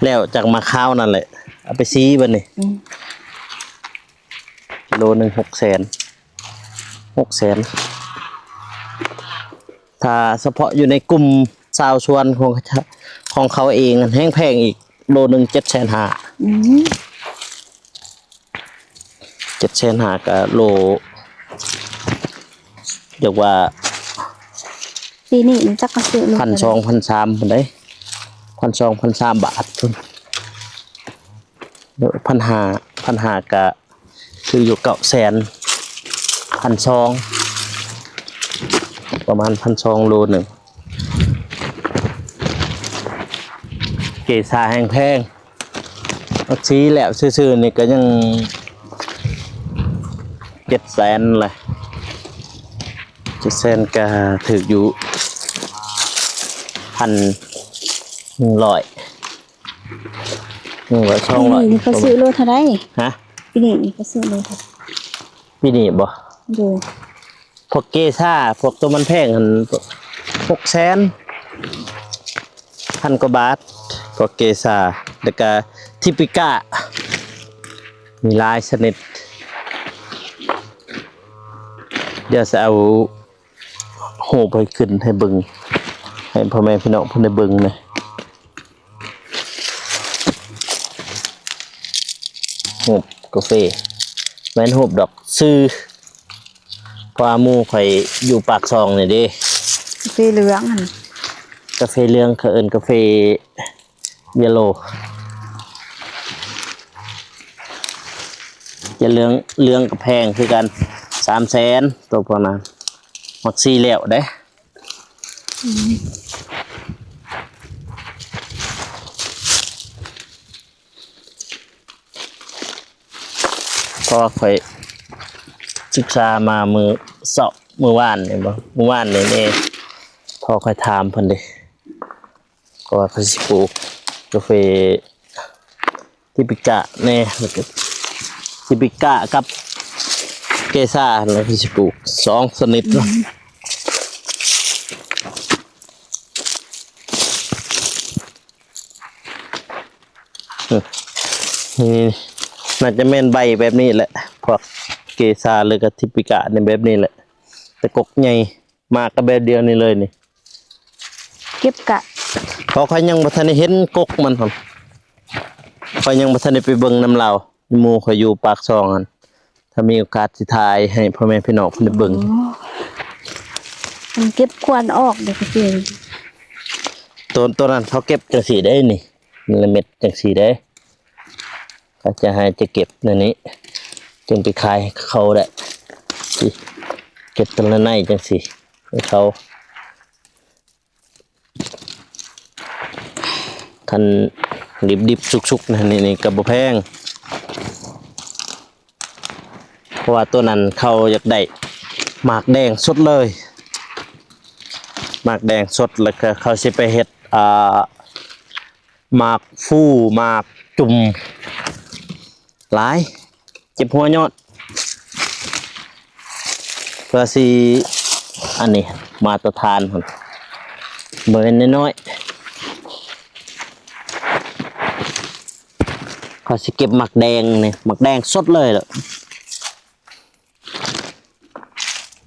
แล้วจากมาข้าวนั่นแหละเอาไปซีบันนี่โลหนึ่ง600,000ถ้าเฉพาะอยู่ในกลุ่มชาวชวนของเขาเองแห้งแพงอีกโลหนึ่ง750,000 750,000กับโลเรียกว่าปีนี้มันจักกระซื้อโล 1,200 1,300คนได้1,200 1,300 บาททุน1,500กะคืออยู่900,000 1,200ประมาณ 1,200 โลหนึ่งเกษาแห้งแพงอักซีแล้วซื่อๆนี่ก็ยัง700,000เลย700,000ก็ถืออยู่1,100 ปีนี้นี่เขาซื้อโลเท่าไหร่ ฮะ ปีนี้นี่เขาซื้อโลเท่าไหร่ ปีนี้บ่ ดู พวกเกซ่าพวกตัวมันแพงหัน600,000 1,000 กว่าบาทพวกเกซ่าแล้วก็ทิปิก้ามีหลายชนิดเดี๋ยวจะเอาโหไปขึ้นให้เบิ่งให้พ่อแม่พี่น้องเพิ่นได้เบิ่งนะโหบกาแฟแม่นโหบดอกซื้อเพราะว่าหมู่ข่อยอยู่ปากซองนี่เด้ กาแฟเหลืองหั่น กาแฟเหลืองเขาเอิ้นกาแฟเยลโลจะเหลืองกับแพงคือกัน 300,000ตัวประมาณมักซีแล้วเด้เพราะว่าข่อยศึกษามามื้อวานนี่บ่มื้อวานนี่พอค่อยถามเพิ่นเด้ก็ว่าเขาสิปลูกกาแฟทิปิก้าแน่แล้วก็ทิปิก้ากับเกซ่าแล้วก็สิปลูก2ชนิดเนาะนี่น่าจะแม่นใบแบบนี้แหละพวกเกซ่าหรือก็ทิปิก้าในแบบนี้แหละแต่กกใหญ่มากก็แบบเดียวนี่เลยนี่ เก็บกะ เพราะเขายังบ่ทันได้เห็นกกมันครับเขายังบ่ทันได้ไปเบิ่งนำเราหมู่เขาอยู่ปากซองหั่นถ้ามีโอกาสสิถ่ายให้พ่อแม่พี่น้องเพิ่นได้เบิ่ง มันเก็บควันออกเดี๋ยวก็เปลี่ยน ตัวนั้นเขาเก็บจังซี่ได้นี่มันละเม็ดจังซี่ได้เขาจะให้จะเก็บในนี้จึงไปขายให้เขาได้สิเก็บตัวละในจังซี่ให้เขาคันดิบๆสุกๆนะนี่ก็บ่แพงเพราะว่าตัวนั้นเขาอยากได้หมากแดงสดเลย หมากแดงสดแล้วก็เขาสิไปเฮ็ดหมากฟู่หมากจุ่มหลายเจ็บหัวยอดเพื่อสิอันนี้มาตรฐานพุ่นบ่แม่นน้อยๆเขาสิเก็บหมากแดงนี่หมากแดงสดเลยล่ะ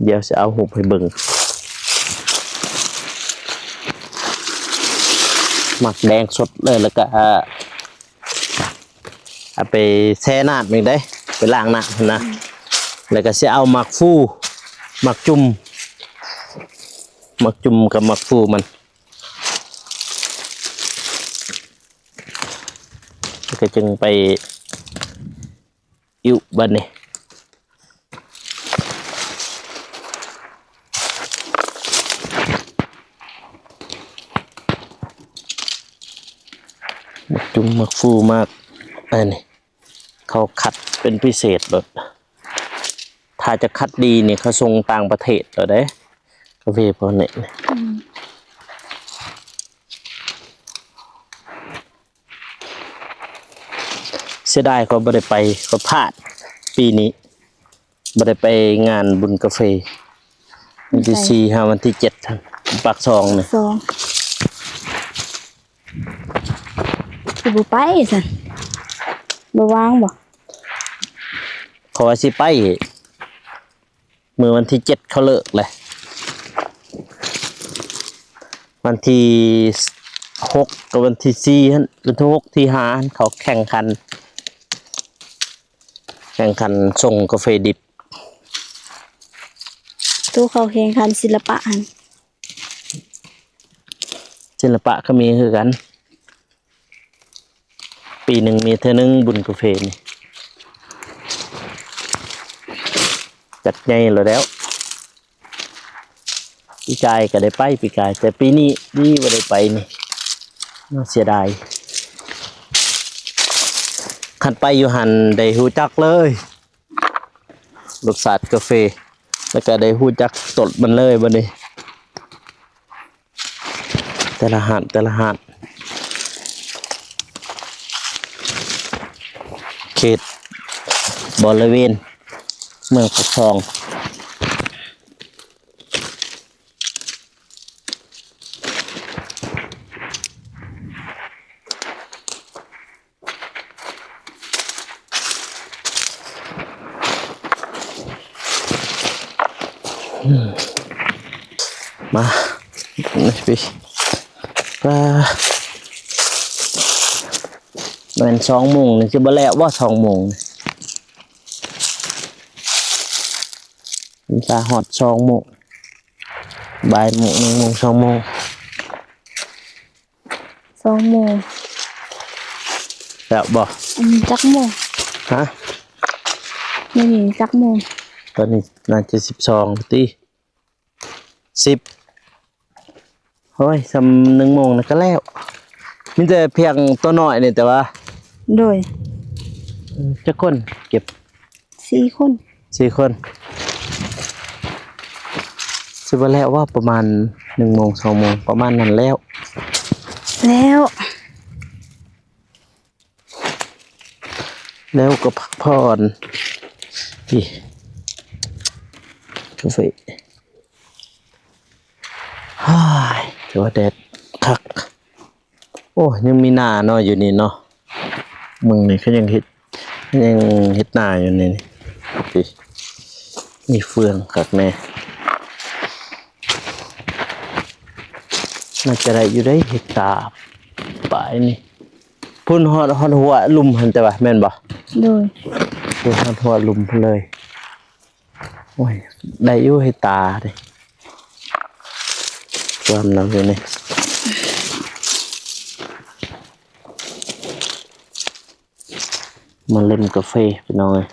เดี๋ยวสิเอาหุบให้เบิ่งหมักแดงสดเลยแล้วก็เอาไปแช่น้ำอีกได้ไปล้างน้ำนะแล้วก็สิเอาหมักฟูหมักจุ่มกับหมักฟูมันแล้วก็จึงไปอิ่วบัดนี้หมักจุ่มหมักฟูมากอันนี้เขาคัดเป็นพิเศษเลยถ้าจะคัดดีเนี่ยเขาส่งต่างประเทศเลยเด้กาแฟพวกนี้เสียดายเขาไม่ได้ไปเขาพลาดปีนี้ไม่ได้ไปงานบุญกาแฟวันที่4 วันที่7ท่านปากซองเนี่ย สองสิบ่ไปซั่นบ่วางบ่ เขาว่าสิไปมือวันที่7เขาเลิกเลยวันที่6กับวันที่4ฮั่นวันที่6ที่5หั่นเขาแข่งขันส่งกาแฟดิบ ตู้เขาแข่งขันศิลปะหั่น ศิลปะก็มีคือกัน ปีหนึ่งมีเท่านึงบุญกาแฟนี่จัดใหญ่แล้วปีกายก็ได้ไปปีกายแต่ปีนี้นี่ไม่ได้ไปนี่น่าเสียดายขันไปอยู่หันได้หูจักเลยรสชาติกาแฟแล้วก็ได้หูจักตดมันเลยบัดนี้แต่ละหาดเขตบริเวณเมืองปากซองมาพี่เป็น2 โมงนี่จะบ่แล้วว่า2 โมงนี่จะหอด2 โมงบ่ายโมง1 โมง2 โมง 2 โมง แล้วบ่ จักโมง ฮะ นี่จักโมง ตอนนี้น่าจะ12ตี10เฮ้ย1 โมงนะก็แล้วมีแต่เพียงตัวน้อยนี่แต่ว่า โดย จะคนเก็บ4 คน 4 คนสิบ่แล้วว่าประมาณ1 โมง2 โมงประมาณนั้นแล้ว แล้วก็พักผ่อนพี่กาแฟฮ่ายถือว่าแดดคักโอ้ยังมีหน้าเนาะอยู่นี่เนาะมึงนี่เขายังเฮ็ดหน้าอยู่นี่พี่มีเฟืองคักแน่น่าจะได้อยู่ได้เฮกตาร์ปลายนี่พุ่นฮอดหัวลุ่มหั่นแต่ว่าแม่นบ่ โดย พุ่นฮอดหัวลุ่มพุ่นเลยโอ้ยได้อยู่ให้ตาเด้ความนำอยู่นี่มาเล่นกาแฟพี่น้องเอ้ย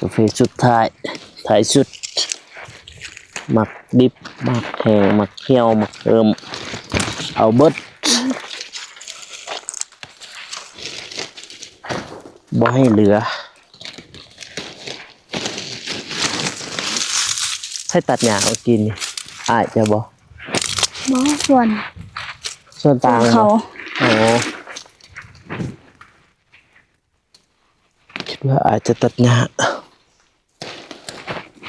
กาแฟสุดท้ายสุดหมักดิบหมักแห้งหมักเคี่ยวหมักเอิมเอาเบิดบ่ให้เหลือให้ตัดหญ้าเอากินนี่ อ้ายจะบ่ บ่ส่วน ส่วนต่าง เขา โอ้คิดว่าอาจจะตัดหญ้า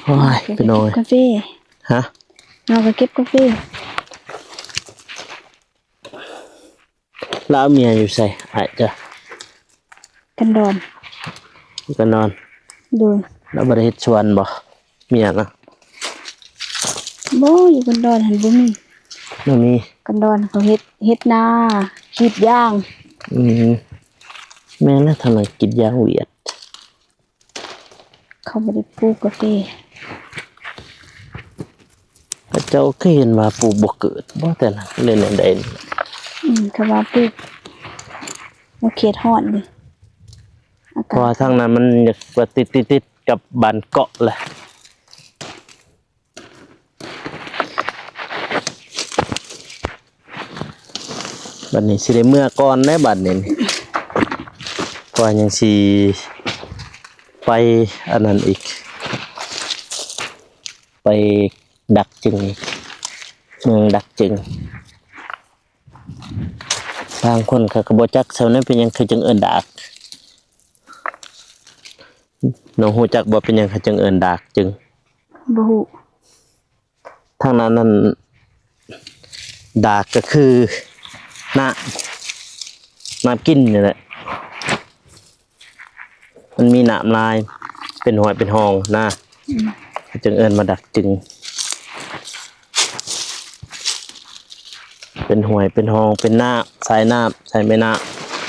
โอ้ยพี่น้อย กาแฟ ฮะ เราก็เก็บกาแฟ แล้วเอาเมียอยู่ใส่อาจจะ กันดอน ก็นอน โดย แล้วบ่ได้เฮ็ดชวนบ่เมียนะ บ่อยู่กันดอนหันบ่มี บ่มี กันดอนเขาเฮ็ดนาขีดยาง อืมแม่นแล้วทำไมกินยางเวียด เขาบ่ได้ปลูกกาแฟ พระเจ้าเคยเห็นว่าปลูกบ่เกิดบ่แต่ละเล่นอันใดนี่ เขาว่าปลูกบ่เขตฮ้อนดิอา เพ กา ราะว่า ศ ทางนั้นมันอยากว่าติดกับบ้านเกาะแหละบัดนี้สิได้เมื่อก่อนแน่บัดนี้นี่เพราะว่ายังสิไปอันนั้นอีก ไปดักจึงอีกเมืองดักจึงบางคนเขาก็บ่จักเซานั้นเป็นหยังคือจึงเอิ้นดักน้องฮู้จักบ่เป็นหยังคือจึงเอิ้นดักจึง บ่ฮู้ ทางนั้นนั่นดากก็คือน้ำกินนี่แหละมันมีน้ำลายเป็นหอยเป็นหองนะจึงเอิ้นมาดักจึงเป็นหวยเป็นหองเป็นน้ำสายน้ำสายแม่น้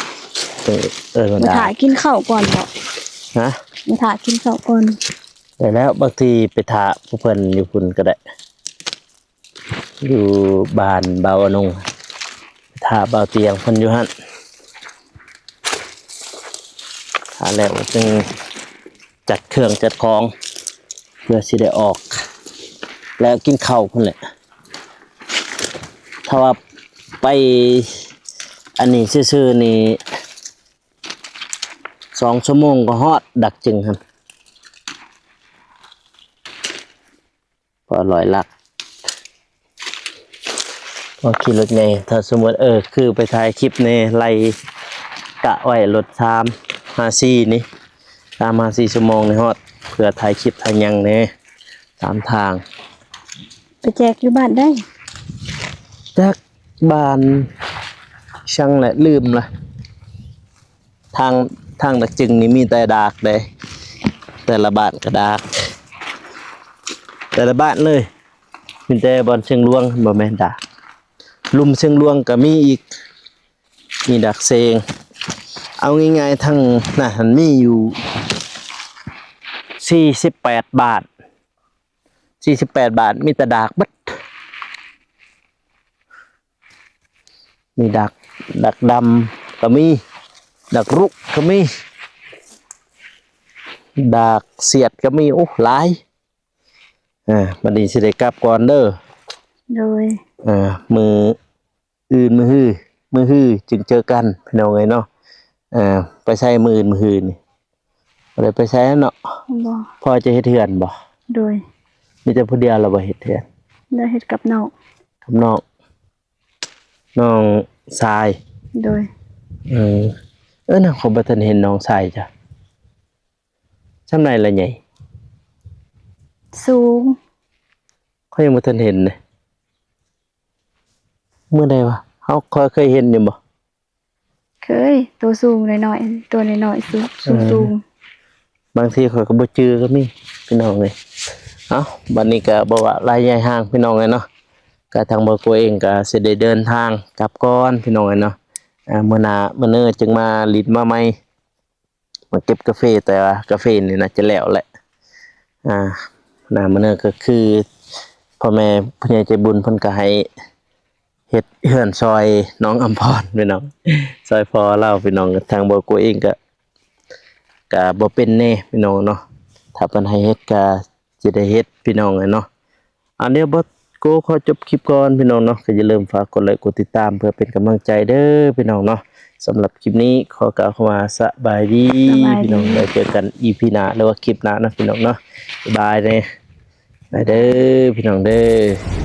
ำจึงเอิ้นมา มา ดั ถ่าก กินข้าวก่อนบ่ นะ มาถ่ากินข้าวก่อน แต่แล้วบางทีไปถาผู้เพิ่นอยู่พุ่นก็ได้อยู่บ้านเบาอนงถาเบาเตียงเพิ่นอยู่หั่นถาแล้วจึงจัดเครื่องจัดของเพื่อสิได้ออก แล้วกินข้าวพุ่นแหละถ้าว่าไปอันนี้ซื่อๆนี่2 ชั่วโมงก็ฮอดดักจึงครับพออร่อยลักพอขี่รถไงถ้าสมมติคือไปถ่ายคลิปในไล่กะไว้รถ3-5-4นี่3-5-4 ชั่วโมงในฮอดเพื่อถ่ายคลิปถ่ายหยังแน่ตามทาง ไปแจกอยู่บ้านได้ จากบ้านช่างแหละลืมละทางดักจึงนี่มีแต่ดากเลยแต่ละบ้านก็ดาก แต่ละบ้านเลยมีแต่บอนเชียงลวงบ่แม่นดากลุมเชียงลวงก็มีอีกมีดักเซงเอาง่ายๆทั้งน่ะมันมีอยู่48 บาท48 บาทมีแต่ดากเบัดมีดักดำก็มีดักรุกก็มีดักเสียดก็มีโอ้หลายบัดนี้สิได้กลับก่อนเด้อ โดย มืออื่นมือฮื้อจึงเจอกันพี่น้องเอ้ยเนาะไปใช้มืออื่นมือฮื้อนี่บ่ได้ไปใช้เนาะ บ่ พ่อจะเฮ็ดเทือนบ่ โดย มีแต่ผู้เดียวเราบ่เฮ็ดเทือน ได้เฮ็ดกับน้อง กับน้องทราย โดย น่ะผมบ่ทันเห็นน้องทรายจ้ะซำไหนล่ะใหญ่ สูง เขายังบ่ทันเห็นเลยเมื่อใดวะเฮาเคยเห็นอยู่บ่ เคยตัวสูงหน่อยๆตัวน้อยๆสูง บางทีข้อยก็บ่จื้อก็มีพี่น้องเอ้ยเอ้าบัดนี้ก็บ่ว่าลายใหญ่ห่างพี่น้องเอ้ยเนาะก็ทางบ่ตัวเองก็สิได้เดินทางกลับก่อนพี่น้องเอ้ยเนาะมื้อหน้ามื้อเน้อจึงมาลิดมาใหม่มาเก็บกาแฟแต่ว่ากาแฟนี่น่าจะแล้วแหละหน้ามื้อเน้อก็คือพ่อแม่ผู้ใหญ่ใจบุญเพิ่นก็ให้เฮ็ดเฮือนซอยน้องอำพรพี่น้องซอยพ่อเราพี่น้องทางบ่ตัวเองก็บ่เป็นแน่พี่น้องเนาะถ้าเพิ่นให้เฮ็ดก็สิได้เฮ็ดพี่น้องเนาะอันนี้บ่กูขอจบคลิปก่อนพี่น้องเนาะก็อย่าลืมฝากกดไลค์กดติดตามเพื่อเป็นกำลังใจเด้อพี่น้องเนาะสำหรับคลิปนี้ขอกล่าวคำว่าสบายดีพี่น้องได้เจอกัน EP หน้าหรือว่าคลิปหน้านะพี่น้องเนาะบ๊ายบายเด้อไปเด้อพี่น้องเด้อ